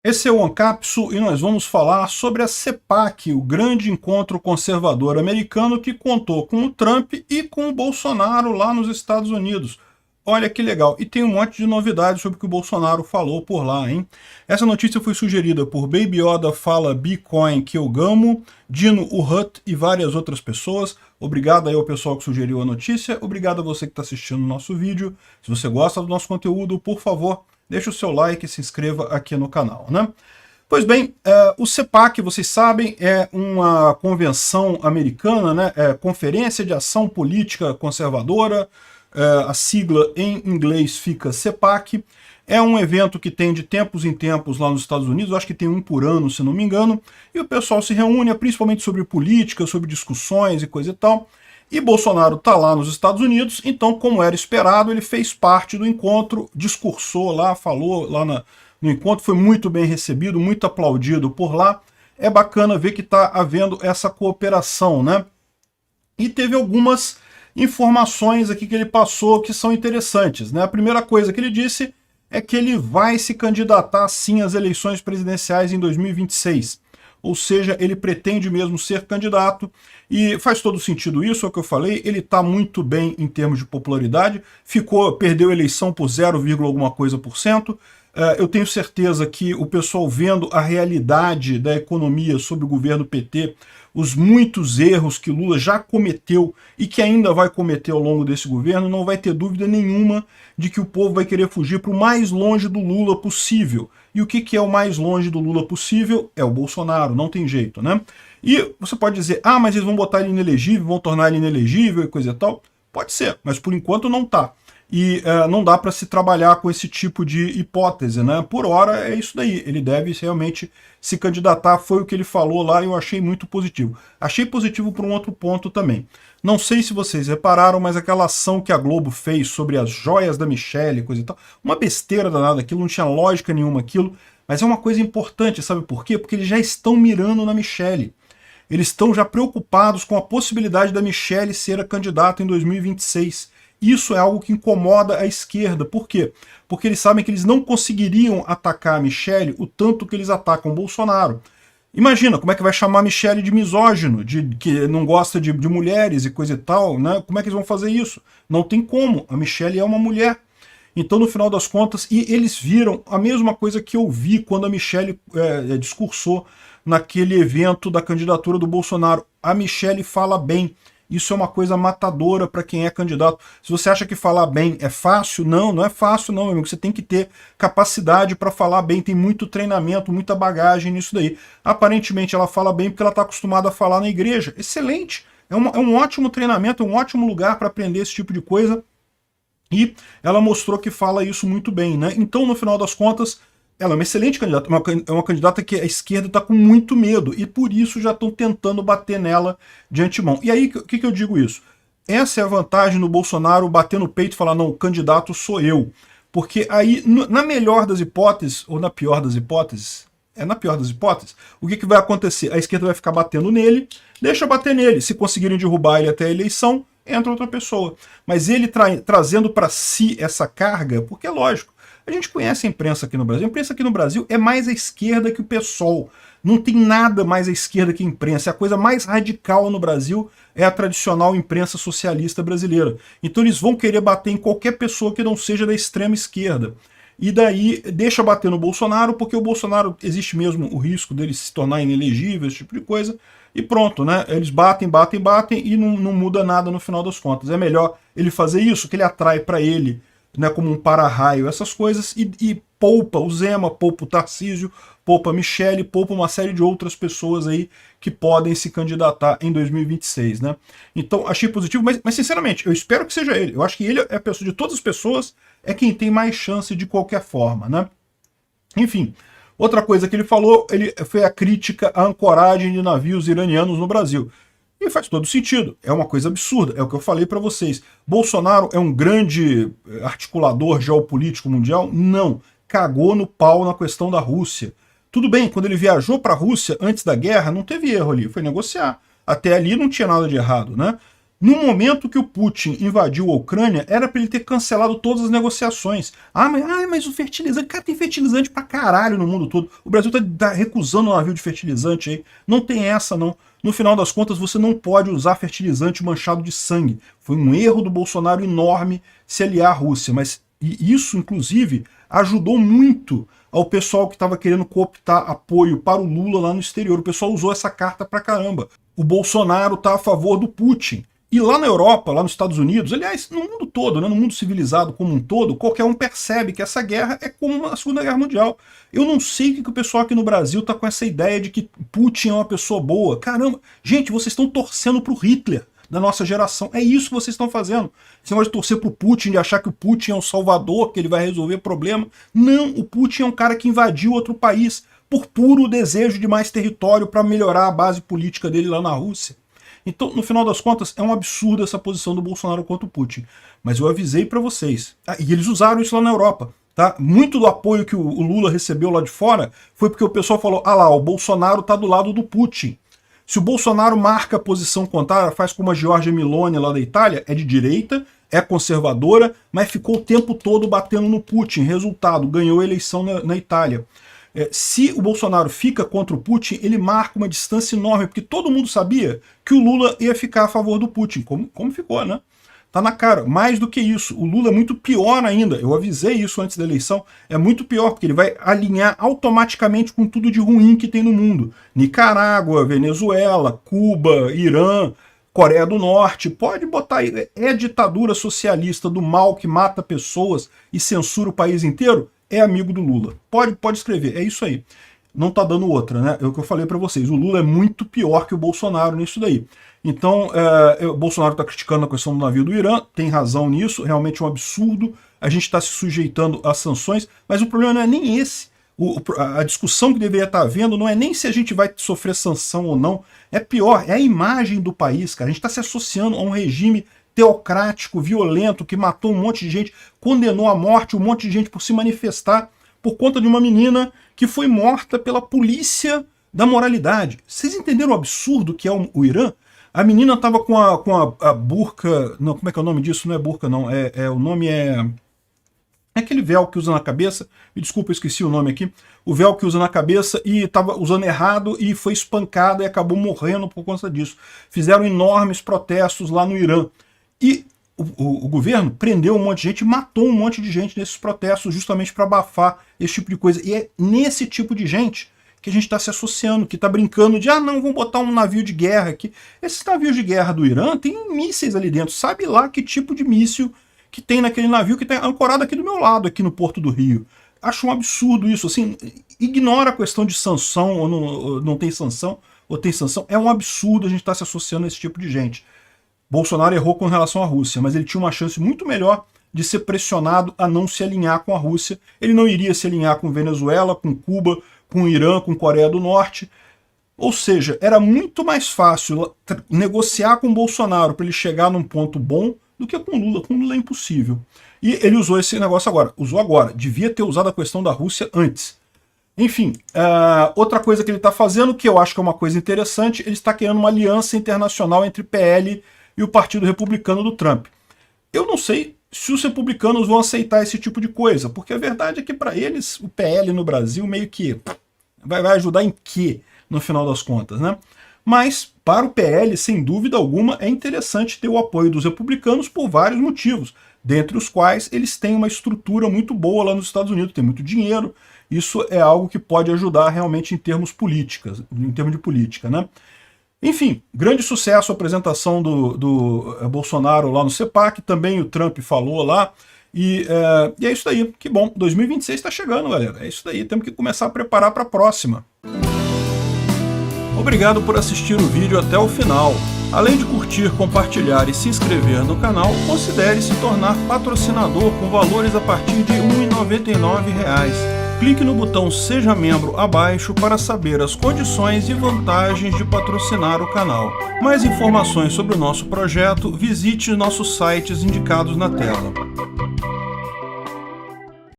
Esse é o Ancapsu e nós vamos falar sobre a CPAC, o grande encontro conservador americano que contou com o Trump e com o Bolsonaro lá nos Estados Unidos. Olha que legal. E tem um monte de novidades sobre o que o Bolsonaro falou por lá, hein? Essa notícia foi sugerida por Baby Yoda Fala Bitcoin que eu gamo, Dino Uhut e várias outras pessoas. Obrigado aí ao pessoal que sugeriu a notícia. Obrigado a você que está assistindo o nosso vídeo. Se você gosta do nosso conteúdo, por favor, deixa o seu like e se inscreva aqui no canal, né? Pois bem, o CPAC, vocês sabem, é uma convenção americana, né? Conferência de Ação Política Conservadora, a sigla em inglês fica CPAC. É um evento que tem de tempos em tempos lá nos Estados Unidos, acho que tem um por ano, se não me engano, e o pessoal se reúne principalmente sobre política, sobre discussões e coisa e tal. E Bolsonaro está lá nos Estados Unidos, então, como era esperado, ele fez parte do encontro, discursou lá, falou lá no encontro, foi muito bem recebido, muito aplaudido por lá. É bacana ver que está havendo essa cooperação, né? E teve algumas informações aqui que ele passou que são interessantes, né? A primeira coisa que ele disse é que ele vai se candidatar sim às eleições presidenciais em 2026. Ou seja, ele pretende mesmo ser candidato, e faz todo sentido isso, é o que eu falei, ele está muito bem em termos de popularidade, perdeu a eleição por 0, alguma coisa por cento. Eu tenho certeza que o pessoal vendo a realidade da economia sob o governo PT, os muitos erros que Lula já cometeu e que ainda vai cometer ao longo desse governo, não vai ter dúvida nenhuma de que o povo vai querer fugir para o mais longe do Lula possível. E o que é o mais longe do Lula possível? É o Bolsonaro, não tem jeito, né? E você pode dizer, mas eles vão botar ele inelegível, vão tornar ele inelegível e coisa e tal. Pode ser, mas por enquanto não tá. E não dá para se trabalhar com esse tipo de hipótese, né? Por hora é isso daí, ele deve realmente se candidatar, foi o que ele falou lá e eu achei muito positivo. Achei positivo por um outro ponto também. Não sei se vocês repararam, mas aquela ação que a Globo fez sobre as joias da Michelle e coisa e tal, uma besteira danada aquilo, não tinha lógica nenhuma aquilo, mas é uma coisa importante, sabe por quê? Porque eles já estão mirando na Michelle. Eles estão já preocupados com a possibilidade da Michelle ser a candidata em 2026. Isso é algo que incomoda a esquerda. Por quê? Porque eles sabem que eles não conseguiriam atacar a Michelle o tanto que eles atacam o Bolsonaro. Imagina, como é que vai chamar a Michelle de misógino, de que não gosta de mulheres e coisa e tal, né? Como é que eles vão fazer isso? Não tem como, a Michelle é uma mulher. Então, no final das contas, e eles viram a mesma coisa que eu vi quando a Michelle discursou naquele evento da candidatura do Bolsonaro. A Michelle fala bem. Isso é uma coisa matadora para quem é candidato. Se você acha que falar bem é fácil, não é fácil não, meu amigo. Você tem que ter capacidade para falar bem, tem muito treinamento, muita bagagem nisso daí. Aparentemente ela fala bem porque ela está acostumada a falar na igreja. Excelente! É um ótimo treinamento, é um ótimo lugar para aprender esse tipo de coisa. E ela mostrou que fala isso muito bem, né? Então, no final das contas, ela é uma excelente candidata, é uma candidata que a esquerda está com muito medo, e por isso já estão tentando bater nela de antemão. E aí, o que eu digo isso? Essa é a vantagem no Bolsonaro bater no peito e falar, não, o candidato sou eu. Porque aí, na melhor das hipóteses, ou na pior das hipóteses, na pior das hipóteses, o que vai acontecer? A esquerda vai ficar batendo nele, deixa bater nele. Se conseguirem derrubar ele até a eleição, entra outra pessoa. Mas ele trazendo para si essa carga, porque é lógico, a gente conhece a imprensa aqui no Brasil. A imprensa aqui no Brasil é mais à esquerda que o PSOL. Não tem nada mais à esquerda que a imprensa. A coisa mais radical no Brasil é a tradicional imprensa socialista brasileira. Então eles vão querer bater em qualquer pessoa que não seja da extrema esquerda. E daí deixa bater no Bolsonaro, porque o Bolsonaro existe mesmo o risco dele se tornar inelegível, esse tipo de coisa. E pronto, né? Eles batem e não muda nada no final das contas. É melhor ele fazer isso, que ele atrai para ele, né, como um para-raio, essas coisas, e poupa o Zema, poupa o Tarcísio, poupa a Michelle, poupa uma série de outras pessoas aí que podem se candidatar em 2026, né? Então, achei positivo, mas sinceramente, eu espero que seja ele. Eu acho que ele é a pessoa, de todas as pessoas, é quem tem mais chance de qualquer forma, né? Enfim, outra coisa que ele falou, foi a crítica à ancoragem de navios iranianos no Brasil. E faz todo sentido, é uma coisa absurda, é o que eu falei para vocês. Bolsonaro é um grande articulador geopolítico mundial? Não, cagou no pau na questão da Rússia. Tudo bem, quando ele viajou para a Rússia antes da guerra, não teve erro ali, foi negociar. Até ali não tinha nada de errado, né? No momento que o Putin invadiu a Ucrânia, era para ele ter cancelado todas as negociações. Mas o fertilizante... Cara, tem fertilizante pra caralho no mundo todo. O Brasil tá recusando o navio de fertilizante aí. Não tem essa, não. No final das contas, você não pode usar fertilizante manchado de sangue. Foi um erro do Bolsonaro enorme se aliar à Rússia. Mas isso, inclusive, ajudou muito ao pessoal que estava querendo cooptar apoio para o Lula lá no exterior. O pessoal usou essa carta pra caramba. O Bolsonaro tá a favor do Putin. E lá na Europa, lá nos Estados Unidos, aliás, no mundo todo, né, no mundo civilizado como um todo, qualquer um percebe que essa guerra é como a Segunda Guerra Mundial. Eu não sei o que o pessoal aqui no Brasil tá com essa ideia de que Putin é uma pessoa boa. Caramba, gente, vocês estão torcendo pro Hitler da nossa geração. É isso que vocês estão fazendo. Você vai torcer pro Putin, de achar que o Putin é um salvador, que ele vai resolver o problema. Não, o Putin é um cara que invadiu outro país por puro desejo de mais território para melhorar a base política dele lá na Rússia. Então, no final das contas, é um absurdo essa posição do Bolsonaro contra o Putin. Mas eu avisei para vocês. E eles usaram isso lá na Europa. Tá? Muito do apoio que o Lula recebeu lá de fora foi porque o pessoal falou, lá, o Bolsonaro tá do lado do Putin. Se o Bolsonaro marca a posição contrária, faz como a Giorgia Meloni lá da Itália, é de direita, é conservadora, mas ficou o tempo todo batendo no Putin. Resultado, ganhou a eleição na Itália. Se o Bolsonaro fica contra o Putin, ele marca uma distância enorme, porque todo mundo sabia que o Lula ia ficar a favor do Putin, como ficou, né? Tá na cara. Mais do que isso, o Lula é muito pior ainda, eu avisei isso antes da eleição, é muito pior, porque ele vai alinhar automaticamente com tudo de ruim que tem no mundo. Nicarágua, Venezuela, Cuba, Irã, Coreia do Norte, pode botar aí, é ditadura socialista do mal que mata pessoas e censura o país inteiro? É amigo do Lula. Pode escrever, é isso aí. Não tá dando outra, né? É o que eu falei para vocês. O Lula é muito pior que o Bolsonaro nisso daí. Então, o Bolsonaro tá criticando a questão do navio do Irã, tem razão nisso, realmente é um absurdo. A gente está se sujeitando às sanções, mas o problema não é nem esse. A discussão que deveria estar havendo não é nem se a gente vai sofrer sanção ou não. É pior, é a imagem do país, cara. A gente está se associando a um regime teocrático, violento, que matou um monte de gente, condenou à morte um monte de gente por se manifestar por conta de uma menina que foi morta pela polícia da moralidade. Vocês entenderam o absurdo que é o Irã? A menina estava com a burca... Não, como é que é o nome disso? Não é burca, não. O nome é aquele véu que usa na cabeça. Me desculpa, eu esqueci o nome aqui. O véu que usa na cabeça e estava usando errado e foi espancada e acabou morrendo por conta disso. Fizeram enormes protestos lá no Irã. E o governo prendeu um monte de gente e matou um monte de gente nesses protestos justamente para abafar esse tipo de coisa. E é nesse tipo de gente que a gente está se associando, que está brincando de, não, vamos botar um navio de guerra aqui. Esses navios de guerra do Irã tem mísseis ali dentro. Sabe lá que tipo de míssil que tem naquele navio que está ancorado aqui do meu lado, aqui no Porto do Rio. Acho um absurdo isso. Assim, ignora a questão de sanção ou não tem sanção, ou tem sanção. É um absurdo a gente estar se associando a esse tipo de gente. Bolsonaro errou com relação à Rússia, mas ele tinha uma chance muito melhor de ser pressionado a não se alinhar com a Rússia. Ele não iria se alinhar com Venezuela, com Cuba, com Irã, com Coreia do Norte. Ou seja, era muito mais fácil negociar com Bolsonaro para ele chegar num ponto bom do que com Lula. Com Lula é impossível. E ele usou esse negócio agora. Usou agora. Devia ter usado a questão da Rússia antes. Enfim, outra coisa que ele está fazendo, que eu acho que é uma coisa interessante, ele está criando uma aliança internacional entre PL e o Partido Republicano do Trump. Eu não sei se os republicanos vão aceitar esse tipo de coisa, porque a verdade é que para eles o PL no Brasil meio que vai ajudar em quê, no final das contas, né? Mas para o PL, sem dúvida alguma, é interessante ter o apoio dos republicanos por vários motivos, dentre os quais eles têm uma estrutura muito boa lá nos Estados Unidos, tem muito dinheiro. Isso é algo que pode ajudar realmente em termos políticos, em termos de política, né? Enfim, grande sucesso a apresentação do Bolsonaro lá no CEPAC, também o Trump falou lá, e é isso daí, que bom, 2026 está chegando, galera, é isso daí, temos que começar a preparar para a próxima. Obrigado por assistir o vídeo até o final. Além de curtir, compartilhar e se inscrever no canal, considere se tornar patrocinador com valores a partir de R$ 1,99. Clique no botão Seja Membro abaixo para saber as condições e vantagens de patrocinar o canal. Mais informações sobre o nosso projeto, visite nossos sites indicados na tela.